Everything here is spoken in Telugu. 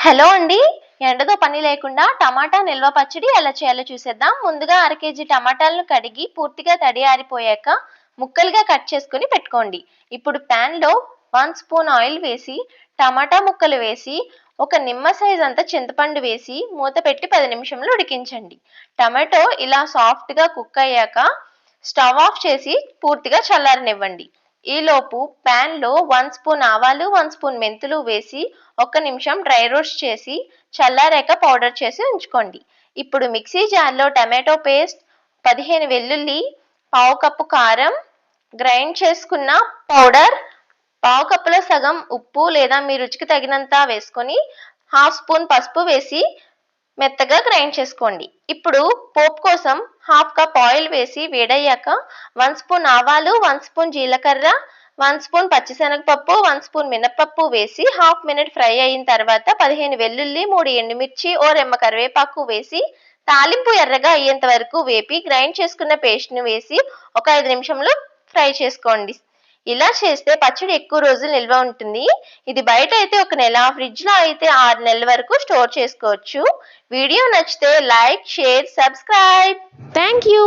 హలో అండి. ఎండతో పని లేకుండా టమాటా నిల్వ పచ్చడి ఎలా చేయాలో చూసేద్దాం. ముందుగా అర కేజీ టమాటాలను కడిగి పూర్తిగా తడి ఆరిపోయాక ముక్కలుగా కట్ చేసుకొని పెట్టుకోండి. ఇప్పుడు ప్యాన్లో 1 స్పూన్ ఆయిల్ వేసి టమాటా ముక్కలు వేసి ఒక నిమ్మ సైజ్ అంత చింతపండు వేసి మూత పెట్టి 10 నిమిషాలు ఉడికించండి. టమాటో ఇలా సాఫ్ట్గా కుక్ అయ్యాక స్టవ్ ఆఫ్ చేసి పూర్తిగా చల్లారనివ్వండి. ఈలోపు ప్యాన్లో 1 స్పూన్ ఆవాలు 1 స్పూన్ మెంతులు వేసి 1 నిమిషం డ్రై రోస్ట్ చేసి చల్లారాక పౌడర్ చేసి ఉంచుకోండి. ఇప్పుడు మిక్సీ జార్లో టమాటో పేస్ట్, 15 వెల్లుల్లి, పావు కప్పు కారం, గ్రైండ్ చేసుకున్న పౌడర్, పావు కప్పులో సగం ఉప్పు లేదా మీ రుచికి తగినంత వేసుకొని 1/2 స్పూన్ పసుపు వేసి మెత్తగా గ్రైండ్ చేసుకోండి. ఇప్పుడు పోపు కోసం 1/2 కప్ ఆయిల్ వేసి వేడయ్యాక 1 స్పూన్ ఆవాలు, 1 స్పూన్ జీలకర్ర, 1 స్పూన్ పచ్చిశనగపప్పు, 1 స్పూన్ మినపప్పు వేసి హాఫ్ మినిట్ ఫ్రై అయిన తర్వాత 15 వెల్లుల్లి, 3 ఎండుమిర్చి, ఓ రెమ్మ కరివేపాకు వేసి తాలింపు ఎర్రగా అయ్యేంత వరకు వేపి గ్రైండ్ చేసుకున్న పేస్ట్ను వేసి ఒక 5 నిమిషంలో ఫ్రై చేసుకోండి. ఇలా చేస్తే పచ్చడి ఎక్కువ రోజులు నిల్వ ఉంటుంది. ఇది బయట అయితే 1 నెల, ఫ్రిడ్జ్లో అయితే 6 నెలల వరకు స్టోర్ చేసుకోవచ్చు. వీడియో నచ్చితే like, share, subscribe. Thank you.